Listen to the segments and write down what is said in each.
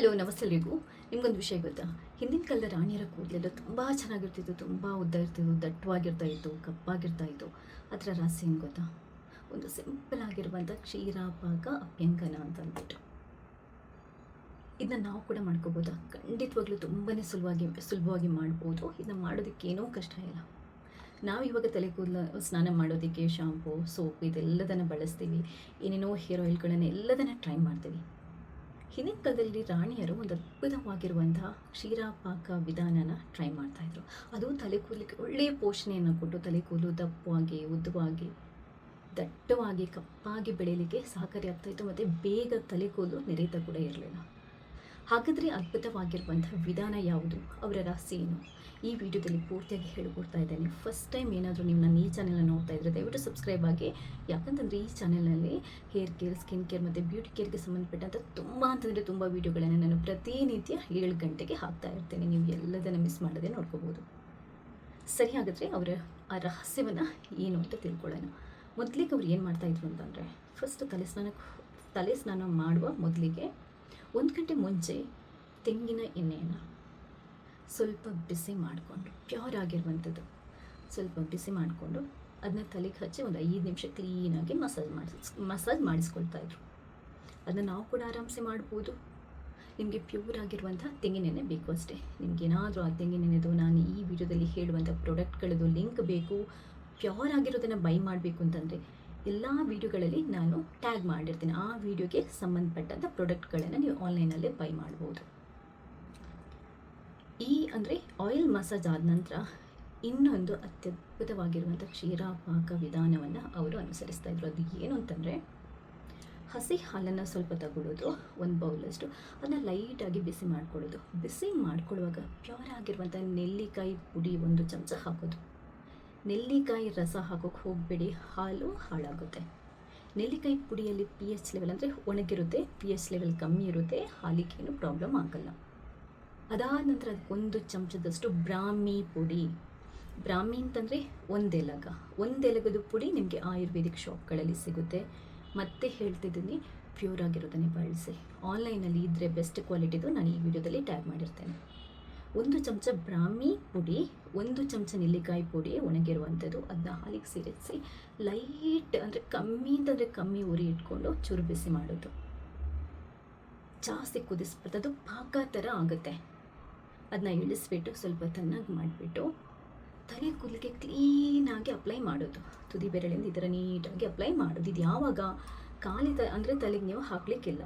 Hello ನಮಸ್ತೆ ಎಲ್ರಿಗೂ. ನಿಮ್ಗೊಂದು ವಿಷಯ ಗೊತ್ತಾ? ಹಿಂದಿನ ಕಾಲದ ರಾಣಿಯರ ಕೂದಲೆಲ್ಲ ತುಂಬ ಚೆನ್ನಾಗಿರ್ತಿತ್ತು, ತುಂಬ ಉದ್ದ ಇರ್ತಿತ್ತು, ದಟ್ಟವಾಗಿರ್ತಾ ಇತ್ತು, ಕಪ್ಪಾಗಿರ್ತಾ ಇತ್ತು. ಅದರ ರಹಸ್ಯ ಏನು ಗೊತ್ತಾ? ಒಂದು ಸಿಂಪಲ್ ಆಗಿರುವಂಥ ಕ್ಷೀರಾಪಾಕ ಅಭ್ಯಂಕನ ಅಂತ ಅಂದ್ಬಿಟ್ಟು ಇದನ್ನ ನಾವು ಕೂಡ ಮಾಡ್ಕೋಬೋದಾ? ಖಂಡಿತವಾಗ್ಲೂ ತುಂಬಾ ಸುಲಭವಾಗಿ ಮಾಡ್ಬೋದು. ಇದನ್ನ ಮಾಡೋದಕ್ಕೆ ಏನೂ ಕಷ್ಟ ಇಲ್ಲ. ನಾವು ಇವಾಗ ತಲೆ ಕೂದಲು ಸ್ನಾನ ಮಾಡೋದಕ್ಕೆ ಶಾಂಪು, ಸೋಪ್ ಇದೆಲ್ಲದನ್ನು ಬಳಸ್ತೀವಿ. ಏನೇನೋ ಹೇರ್ ಆಯಿಲ್ಗಳನ್ನು ಎಲ್ಲದನ್ನು ಟ್ರೈ ಮಾಡ್ತೀವಿ. ಹಿಂದಿನ ಕಾಲದಲ್ಲಿ ರಾಣಿಯರು ಒಂದು ಅದ್ಭುತವಾಗಿರುವಂತಹ ಕ್ಷೀರಾಪಾಕ ವಿಧಾನನ ಟ್ರೈ ಮಾಡ್ತಾಯಿದ್ರು. ಅದು ತಲೆ ಕೂದಲಿಕ್ಕೆ ಒಳ್ಳೆಯ ಪೋಷಣೆಯನ್ನು ಕೊಟ್ಟು ತಲೆ ಕೂದಲು ದಪ್ಪವಾಗಿ, ಉದ್ದವಾಗಿ, ದಟ್ಟವಾಗಿ, ಕಪ್ಪಾಗಿ ಬೆಳೀಲಿಕ್ಕೆ ಸಹಕಾರಿ ಆಗ್ತಾಯಿತ್ತು. ಮತ್ತು ಬೇಗ ತಲೆ ಕೂದಲು ನೆರೀತಾ ಕೂಡ ಇರಲಿಲ್ಲ. ಹಾಗಾದರೆ ಅದ್ಭುತವಾಗಿರುವಂತಹ ವಿಧಾನ ಯಾವುದು? ಅವರ ರಹಸ್ಯ ಏನು? ಈ ವಿಡಿಯೋದಲ್ಲಿ ಪೂರ್ತಿಯಾಗಿ ಹೇಳಿಕೊಡ್ತಾ ಇದ್ದೇನೆ. ಫಸ್ಟ್ ಟೈಮ್ ಏನಾದರೂ ನೀವು ನನ್ನ ಈ ಚಾನೆಲ್ನ ನೋಡ್ತಾ ಇದ್ದರೆ ದಯವಿಟ್ಟು ಸಬ್ಸ್ಕ್ರೈಬ್ ಆಗಿ. ಯಾಕಂತಂದರೆ ಈ ಚಾನೆಲ್ನಲ್ಲಿ ಹೇರ್ ಕೇರ್, ಸ್ಕಿನ್ ಕೇರ್ ಮತ್ತು ಬ್ಯೂಟಿ ಕೇರ್ಗೆ ಸಂಬಂಧಪಟ್ಟಂಥ ತುಂಬ ವೀಡಿಯೋಗಳನ್ನು ನಾನು ಪ್ರತಿನಿತ್ಯ 7 ಗಂಟೆಗೆ ಹಾಕ್ತಾ ಇರ್ತೇನೆ. ನೀವು ಎಲ್ಲದನ್ನು ಮಿಸ್ ಮಾಡದೆ ನೋಡ್ಕೋಬೋದು. ಸರಿ, ಹಾಗಾದರೆ ಅವರ ಆ ರಹಸ್ಯವನ್ನು ಏನು ಅಂತ ತಿಳ್ಕೊಳ್ಳೋಣ. ಮೊದಲಿಗೆ ಅವ್ರು ಏನು ಮಾಡ್ತಾಯಿದ್ರು ಅಂತಂದರೆ, ಫಸ್ಟ್ ತಲೆ ಸ್ನಾನ ಮಾಡುವ ಮೊದಲಿಗೆ 1 ಗಂಟೆ ಮುಂಚೆ ತೆಂಗಿನ ಎಣ್ಣೆಯನ್ನು ಸ್ವಲ್ಪ ಬಿಸಿ ಮಾಡಿಕೊಂಡು, ಪ್ಯೂರ್ ಆಗಿರುವಂಥದ್ದು ಸ್ವಲ್ಪ ಬಿಸಿ ಮಾಡಿಕೊಂಡು ಅದನ್ನ ತಲೆಗೆ ಹಚ್ಚಿ ಒಂದು 5 ನಿಮಿಷ ಕ್ಲೀನಾಗಿ ಮಸಾಜ್ ಮಾಡಿಸ್ಕೊಳ್ತಾಯಿದ್ರು. ಅದನ್ನು ನಾವು ಕೂಡ ಆರಾಮ್ಸೆ ಮಾಡ್ಬೋದು. ನಿಮಗೆ ಪ್ಯೂರ್ ಆಗಿರುವಂಥ ತೆಂಗಿನೆಣ್ಣೆ ಬೇಕು ಅಷ್ಟೇ. ನಿಮಗೇನಾದರೂ ಆ ತೆಂಗಿನೆಣ್ಣೆದು ನಾನು ಈ ವಿಡಿಯೋದಲ್ಲಿ ಹೇಳುವಂಥ ಪ್ರಾಡಕ್ಟ್ಗಳದ್ದು ಲಿಂಕ್ ಬೇಕು, ಪ್ಯೂರ್ ಆಗಿರೋದನ್ನು ಬೈ ಮಾಡಬೇಕು ಅಂತಂದರೆ ಎಲ್ಲ ವೀಡಿಯೋಗಳಲ್ಲಿ ನಾನು ಟ್ಯಾಗ್ ಮಾಡಿರ್ತೀನಿ. ಆ ವಿಡಿಯೋಗೆ ಸಂಬಂಧಪಟ್ಟಂಥ ಪ್ರಾಡಕ್ಟ್ಗಳನ್ನು ನೀವು ಆನ್ಲೈನಲ್ಲೇ ಬೈ ಮಾಡ್ಬೋದು. ಅಂದರೆ ಆಯಿಲ್ ಮಸಾಜ್ ಆದ ನಂತರ ಇನ್ನೊಂದು ಅತ್ಯದ್ಭುತವಾಗಿರುವಂಥ ಕ್ಷೀರಾಪಾಕ ವಿಧಾನವನ್ನು ಅವರು ಅನುಸರಿಸ್ತಾ ಇದ್ರು. ಅದು ಏನು ಅಂತಂದರೆ, ಹಸಿ ಹಾಲನ್ನು ಸ್ವಲ್ಪ ತಗೊಳ್ಳೋದು, 1 ಬೌಲಷ್ಟು, ಅದನ್ನು ಲೈಟಾಗಿ ಬಿಸಿ ಮಾಡ್ಕೊಳ್ಳೋದು. ಬಿಸಿ ಮಾಡ್ಕೊಳ್ಳುವಾಗ ಪ್ಯೂರ್ ಆಗಿರುವಂಥ ನೆಲ್ಲಿಕಾಯಿ ಪುಡಿ 1 ಚಮಚ ಹಾಕೋದು. ನೆಲ್ಲಿಕಾಯಿ ರಸ ಹಾಕೋಕ್ಕೆ ಹೋಗಬೇಡಿ, ಹಾಲು ಹಾಳಾಗುತ್ತೆ. ನೆಲ್ಲಿಕಾಯಿ ಪುಡಿಯಲ್ಲಿ pH ಲೆವೆಲ್ ಅಂದರೆ ಒಣಗಿರುತ್ತೆ, pH ಲೆವೆಲ್ ಕಮ್ಮಿ ಇರುತ್ತೆ, ಹಾಲಿಗೇನು ಪ್ರಾಬ್ಲಮ್ ಆಗಲ್ಲ. ಅದಾದ ನಂತರ ಅದಕ್ಕೆ 1 ಚಮಚದಷ್ಟು ಬ್ರಾಹ್ಮಿ ಪುಡಿ. ಬ್ರಾಹ್ಮಿ ಅಂತಂದರೆ ಒಂದೆಲಗದ ಪುಡಿ ನಿಮಗೆ ಆಯುರ್ವೇದಿಕ್ ಶಾಪ್ಗಳಲ್ಲಿ ಸಿಗುತ್ತೆ. ಮತ್ತೆ ಹೇಳ್ತಿದ್ದೀನಿ, ಪ್ಯೂರ್ ಆಗಿರೋದನ್ನೇ ಬಳಸಿ. ಆನ್ಲೈನಲ್ಲಿ ಇದ್ದರೆ ಬೆಸ್ಟ್ ಕ್ವಾಲಿಟಿದು ನಾನು ಈ ವಿಡಿಯೋದಲ್ಲಿ ಟ್ಯಾಗ್ ಮಾಡಿರ್ತೇನೆ. 1 ಚಮಚ ಬ್ರಾಹ್ಮಿ ಪುಡಿ, 1 ಚಮಚ ನೆಲ್ಲಿಕಾಯಿ ಪುಡಿ ಒಣಗಿರುವಂಥದ್ದು, ಅದನ್ನ ಹಾಲಿಗೆ ಸೇರಿಸಿ ಲೈಟ್ ಅಂದರೆ ಕಮ್ಮಿ ಉರಿ ಇಟ್ಕೊಂಡು ಚೂರು ಬಿಸಿ ಮಾಡೋದು. ಜಾಸ್ತಿ ಕುದಿಸ್ಬಿಟ್ಟು ಅದು ಪಾಕ ಥರ ಆಗುತ್ತೆ. ಅದನ್ನ ಇಳಿಸ್ಬಿಟ್ಟು ಸ್ವಲ್ಪ ತಣ್ಣಗೆ ಮಾಡಿಬಿಟ್ಟು ತಲೆ ಕೂದಲಿಗೆ ಕ್ಲೀನಾಗಿ ಅಪ್ಲೈ ಮಾಡೋದು. ತುದಿ ಬೆರಳಿಂದ ಈ ಥರ ನೀಟಾಗಿ ಅಪ್ಲೈ ಮಾಡೋದು. ಇದು ಯಾವಾಗ? ಅಂದರೆ ತಲೆಗೆ ನೀವು ಹಾಕಲಿಕ್ಕಿಲ್ಲ.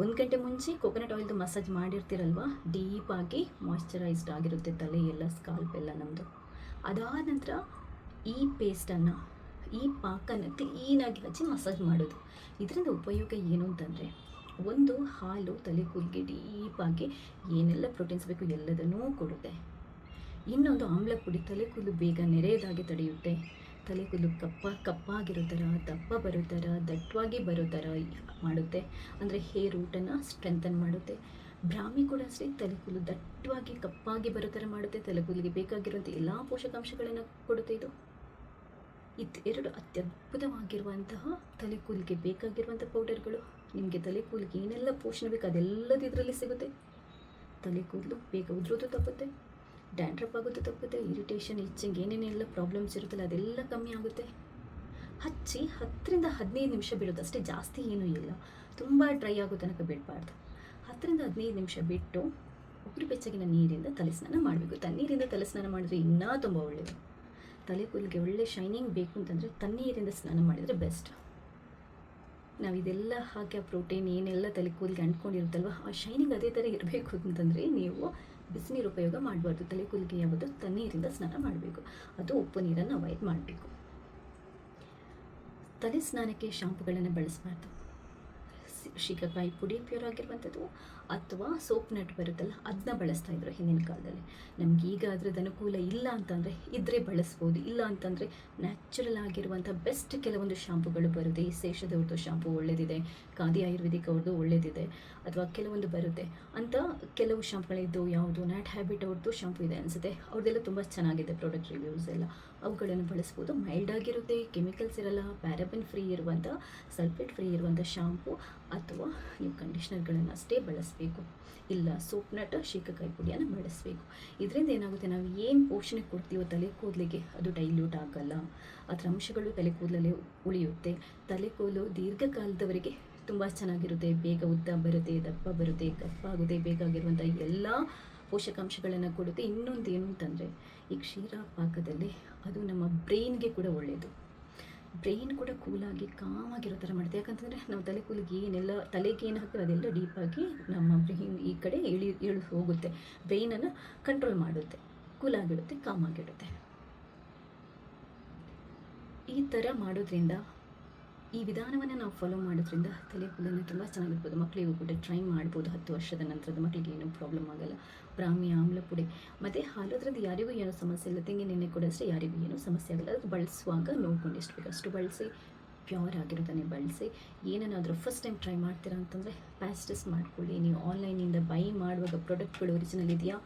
1 ಗಂಟೆ ಮುಂಚೆ ಕೊಕೊನಟ್ ಆಯಿಲ್ದು ಮಸಾಜ್ ಮಾಡಿರ್ತೀರಲ್ವ, ಡೀಪಾಗಿ ಮಾಯ್ಶ್ಚರೈಸ್ಡ್ ಆಗಿರುತ್ತೆ ತಲೆ ಎಲ್ಲ, ಸ್ಕಾಲ್ಪ್ ಎಲ್ಲ ನಮ್ಮದು. ಅದಾದ ನಂತರ ಈ ಪೇಸ್ಟನ್ನು, ಈ ಪಾಕನ್ನು ಕ್ಲೀನಾಗಿ ಹಚ್ಚಿ ಮಸಾಜ್ ಮಾಡೋದು. ಇದರಿಂದ ಉಪಯೋಗ ಏನು ಅಂತಂದರೆ, ಒಂದು ಹಾಲು ತಲೆ ಕೂದಲಿಗೆ ಡೀಪಾಗಿ ಏನೆಲ್ಲ ಪ್ರೋಟೀನ್ಸ್ ಬೇಕು ಎಲ್ಲದನ್ನೂ ಕೊಡುತ್ತೆ. ಇನ್ನೊಂದು ಆಮ್ಲ ಪುಡಿ ತಲೆ ಕೂದಲು ಬೇಗ ನೆರೆಯದಾಗಿ ತಡೆಯುತ್ತೆ. ತಲೆ ಕೂದಲು ಕಪ್ಪಾಗಿರೋ ಥರ, ದಪ್ಪ ಬರೋ ಥರ, ದಟ್ಟವಾಗಿ ಬರೋ ಥರ ಮಾಡುತ್ತೆ. ಅಂದರೆ ಹೇರ್ ರೂಟನ್ನು ಸ್ಟ್ರೆಂಥನ್ ಮಾಡುತ್ತೆ. ಬ್ರಾಹ್ಮಿ ಕೂಡ ಅಷ್ಟೇ, ತಲೆ ಕೂದಲು ದಟ್ಟವಾಗಿ ಕಪ್ಪಾಗಿ ಬರೋ ಥರ ಮಾಡುತ್ತೆ. ತಲೆ ಕೂದಲಿಗೆ ಬೇಕಾಗಿರುವಂಥ ಎಲ್ಲ ಪೋಷಕಾಂಶಗಳನ್ನು ಕೊಡುತ್ತೆ. ಇದು 2 ಅತ್ಯದ್ಭುತವಾಗಿರುವಂತಹ ತಲೆ ಕೂದಲಿಗೆ ಬೇಕಾಗಿರುವಂಥ ಪೌಡರ್ಗಳು. ನಿಮಗೆ ತಲೆ ಕೂದಲಿಗೆ ಏನೆಲ್ಲ ಪೋಷಣೆ ಬೇಕು ಅದೆಲ್ಲದು ಇದರಲ್ಲಿ ಸಿಗುತ್ತೆ. ತಲೆ ಕೂದಲು ಬೇಗ ಉದುರೋದು ತಪ್ಪುತ್ತೆ, ಡ್ಯಾಂಡ್ರಪ್ ಆಗೋದು ತಪ್ಪುತ್ತೆ, ಇರಿಟೇಷನ್, ಇಚ್ಚಿಂಗ್ ಏನೇನೆಲ್ಲ ಪ್ರಾಬ್ಲಮ್ಸ್ ಇರುತ್ತಲ್ಲ ಅದೆಲ್ಲ ಕಮ್ಮಿ ಆಗುತ್ತೆ. ಹಚ್ಚಿ 10 ರಿಂದ 15 ನಿಮಿಷ ಬಿಡೋದು ಅಷ್ಟೇ, ಜಾಸ್ತಿ ಏನೂ ಇಲ್ಲ. ತುಂಬ ಡ್ರೈ ಆಗೋ ತನಕ ಬಿಡಬಾರ್ದು. 10 ರಿಂದ 15 ನಿಮಿಷ ಬಿಟ್ಟು ಉಗುರು ಬೆಚ್ಚಗಿನ ನೀರಿಂದ ತಲೆ ಸ್ನಾನ ಮಾಡಬೇಕು. ತಣ್ಣೀರಿಂದ ತಲೆ ಸ್ನಾನ ಮಾಡಿದ್ರೆ ಇನ್ನೂ ತುಂಬ ಒಳ್ಳೆಯದು. ತಲೆ ಕೂದಲಿಗೆ ಒಳ್ಳೆ ಶೈನಿಂಗ್ ಬೇಕು ಅಂತಂದರೆ ತಣ್ಣೀರಿಂದ ಸ್ನಾನ ಮಾಡಿದರೆ ಬೆಸ್ಟ್. ನಾವು ಇದೆಲ್ಲ ಹಾಕಿ ಆ ಪ್ರೋಟೀನ್ ಏನೆಲ್ಲ ತಲೆ ಕೂದಲಿಗೆ ಅಂಟ್ಕೊಂಡಿರುತ್ತಲ್ವ, ಆ ಶೈನಿಂಗ್ ಅದೇ ಥರ ಇರಬೇಕು ಅಂತಂದರೆ ನೀವು ಬಿಸಿನೀರು ಉಪಯೋಗ ಮಾಡಬಾರ್ದು. ತಲೆ ಕೂದಲಿಗೆ ಯಾವುದು ತಣ್ಣೀರಿಂದ ಸ್ನಾನ ಮಾಡಬೇಕು. ಅದು ಉಪ್ಪು ನೀರನ್ನು ಅವಾಯ್ಡ್ ಮಾಡಬೇಕು. ತಲೆ ಸ್ನಾನಕ್ಕೆ ಶಾಂಪುಗಳನ್ನು ಬಳಸಬಾರ್ದು. ಶೀಕಾಕಾಯಿ ಪುಡಿ ಪ್ಯೂರ್ ಆಗಿರುವಂಥದ್ದು ಅಥವಾ ಸೋಪ್ ನಟ್ ಬರುತ್ತಲ್ಲ, ಅದನ್ನ ಬಳಸ್ತಾ ಇದ್ರು ಹಿಂದಿನ ಕಾಲದಲ್ಲಿ. ನಮ್ಗೆ ಈಗ ಅದ್ರದ್ದು ಅನುಕೂಲ ಇಲ್ಲ ಅಂತಂದರೆ ಇದ್ರೆ ಬಳಸ್ಬೋದು. ಇಲ್ಲ ಅಂತಂದರೆ ನ್ಯಾಚುರಲ್ ಆಗಿರುವಂಥ ಬೆಸ್ಟ್ ಕೆಲವೊಂದು ಶಾಂಪುಗಳು ಬರುತ್ತೆ. ಈ ಶೇಷದವ್ರದ್ದು ಶಾಂಪು ಒಳ್ಳೆಯದಿದೆ, ಖಾದಿ ಆಯುರ್ವೇದಿಕ್ ಅವ್ರದ್ದು ಒಳ್ಳೆಯದಿದೆ, ಅಥವಾ ಕೆಲವೊಂದು ಬರುತ್ತೆ ಅಂತ ಕೆಲವು ಶಾಂಪುಗಳಿದ್ದು. ಯಾವುದು ನ್ಯಾಟ್ ಹ್ಯಾಬಿಟ್ ಅವ್ರದ್ದು ಶಾಂಪು ಇದೆ ಅನಿಸುತ್ತೆ, ಅವ್ರದ್ದೆಲ್ಲ ತುಂಬ ಚೆನ್ನಾಗಿದೆ ಪ್ರಾಡಕ್ಟ್ ರಿವ್ಯೂಸ್ ಎಲ್ಲ. ಅವುಗಳನ್ನು ಬಳಸ್ಬೋದು. ಮೈಲ್ಡ್ ಆಗಿರುತ್ತೆ, ಕೆಮಿಕಲ್ಸ್ ಇರಲ್ಲ, ಪ್ಯಾರಾಬೆನ್ ಫ್ರೀ ಇರುವಂಥ, ಸಲ್ಫೇಟ್ ಫ್ರೀ ಇರುವಂಥ ಶಾಂಪು ಅಥವಾ ನೀವು ಕಂಡೀಷ್ನರ್ಗಳನ್ನು ಅಷ್ಟೇ ಬಳಸಬೇಕು. ಬಳಸಬೇಕು, ಇಲ್ಲ ಸೋಪ್ ನಟ್ ಶೀಕಾಕಾಯಿ ಪುಡಿಯನ್ನು ಬಳಸಬೇಕು. ಇದರಿಂದ ಏನಾಗುತ್ತೆ, ನಾವು ಏನು ಪೋಷಣೆ ಕೊಡ್ತೀವೋ ತಲೆ ಕೂದಲಿಗೆ ಅದು ಡೈಲ್ಯೂಟ್ ಆಗಲ್ಲ, ಅದರ ಅಂಶಗಳು ತಲೆ ಕೂದಲಲ್ಲಿ ಉಳಿಯುತ್ತೆ. ತಲೆ ಕೂದಲು ದೀರ್ಘಕಾಲದವರೆಗೆ ತುಂಬ ಚೆನ್ನಾಗಿರುತ್ತೆ, ಬೇಗ ಉದ್ದ ಬರುತ್ತೆ, ದಪ್ಪ ಬರುತ್ತೆ, ಕಪ್ಪಾಗುತ್ತೆ, ಬೇಕಾಗಿರುವಂಥ ಎಲ್ಲ ಪೋಷಕಾಂಶಗಳನ್ನು ಕೊಡುತ್ತೆ. ಇನ್ನೊಂದು ಏನು ಅಂತಂದರೆ ಈ ಕ್ಷೀರ ಪಾಕದಲ್ಲಿ ಅದು ನಮ್ಮ ಬ್ರೈನ್ಗೆ ಕೂಡ ಒಳ್ಳೆಯದು. ಬ್ರೈನ್ ಕೂಡ ಕೂಲಾಗಿ ಕಾಮಾಗಿರೋ ಥರ ಮಾಡುತ್ತೆ. ಯಾಕಂತಂದರೆ ನಾವು ತಲೆ ಕೂಲಿಗೆ ಏನೆಲ್ಲ ತಲೆಗೆ ಏನು ಹಾಕ್ತೀವಿ ಅದೆಲ್ಲ ಡೀಪಾಗಿ ನಮ್ಮ ಬ್ರೈನ್ ಈ ಕಡೆ ಇಳಿದು ಹೋಗುತ್ತೆ, ಬ್ರೈನನ್ನು ಕಂಟ್ರೋಲ್ ಮಾಡುತ್ತೆ, ಕೂಲಾಗಿಡುತ್ತೆ, ಕಾಮಾಗಿಡುತ್ತೆ. ಈ ಥರ ಮಾಡೋದ್ರಿಂದ, ಈ ವಿಧಾನವನ್ನು ನಾವು ಫಾಲೋ ಮಾಡೋದ್ರಿಂದ ತಲೆ ಕೂದಲನ್ನು ತುಂಬ ಚೆನ್ನಾಗಿರ್ಬೋದು. ಮಕ್ಕಳಿಗೂ ಕೂಡ ಟ್ರೈ ಮಾಡ್ಬೋದು. 10 ವರ್ಷದ ನಂತರದ ಮಕ್ಕಳಿಗೆ ಏನೂ ಪ್ರಾಬ್ಲಮ್ ಆಗೋಲ್ಲ. ಬ್ರಾಹ್ಮಿ ಆಮ್ಲ ಪುಡಿ ಮತ್ತು ಹಾಲೋದ್ರಿಂದ ಯಾರಿಗೂ ಏನೂ ಸಮಸ್ಯೆ ಇಲ್ಲ. ತೆಂಗಿನೆಣ್ಣೆ ಕೂಡ ಅಷ್ಟೇ, ಯಾರಿಗೂ ಏನೂ ಸಮಸ್ಯೆ ಆಗೋಲ್ಲ. ಅದಕ್ಕೆ ಬಳಸುವಾಗ ನೋಡ್ಕೊಂಡು ಎಷ್ಟು ಬೇಕು ಅಷ್ಟು ಬಳಸಿ, ಪ್ಯೂರ್ ಆಗಿರೋದನ್ನೇ ಬಳಸಿ. ಏನೇನಾದರೂ ಫಸ್ಟ್ ಟೈಮ್ ಟ್ರೈ ಮಾಡ್ತೀರಾ ಅಂತಂದರೆ ಪ್ಯಾಸ್ಟಸ್ ಮಾಡ್ಕೊಳ್ಳಿ. ನೀವು ಆನ್ಲೈನಿಂದ ಬೈ ಮಾಡುವಾಗ ಪ್ರಾಡಕ್ಟ್ಗಳು ಒರಿಜಿನಲ್ ಇದೆಯಾ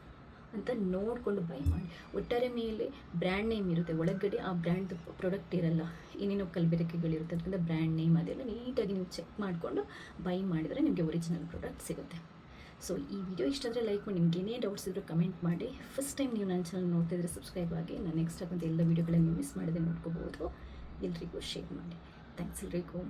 ಅಂತ ನೋಡಿಕೊಂಡು ಬೈ ಮಾಡಿ. ಒಟ್ಟಾರೆ ಮೇಲೆ ಬ್ರ್ಯಾಂಡ್ ನೇಮ್ ಇರುತ್ತೆ, ಒಳಗಡೆ ಆ ಬ್ರ್ಯಾಂಡ್ದು ಪ್ರಾಡಕ್ಟ್ ಇರಲ್ಲ, ಏನೇನೋ ಕಲಬೆರಕೆಗಳಿರುತ್ತೆ. ಅದರಿಂದ ಬ್ರ್ಯಾಂಡ್ ನೇಮ್ ಅದೆಲ್ಲ ನೀಟಾಗಿ ನೀವು ಚೆಕ್ ಮಾಡಿಕೊಂಡು ಬೈ ಮಾಡಿದರೆ ನಿಮಗೆ ಒರಿಜಿನಲ್ ಪ್ರಾಡಕ್ಟ್ ಸಿಗುತ್ತೆ. ಸೊ ಈ ವಿಡಿಯೋ ಇಷ್ಟ ಆದರೆ ಲೈಕ್ ಮಾಡಿ. ನಿಮ್ಗೆ ಏನೇ ಡೌಟ್ಸ್ ಇದ್ದರೂ ಕಮೆಂಟ್ ಮಾಡಿ. ಫಸ್ಟ್ ಟೈಮ್ ನೀವು ನನ್ನ ಚಾನಲ್ ನೋಡ್ತಿದ್ರೆ ಸಬ್ಸ್ಕ್ರೈಬ್ ಆಗಿ. ನಾನು ನೆಕ್ಸ್ಟ್ ಆಗುವಂಥ ಎಲ್ಲ ವೀಡಿಯೋಗಳನ್ನು ಮಿಸ್ ಮಾಡದೆ ನೋಡ್ಕೋಬೋದು. ಎಲ್ರಿಗೂ ಶೇರ್ ಮಾಡಿ. ಥ್ಯಾಂಕ್ಸ್ ಎಲ್ರಿಗೂ.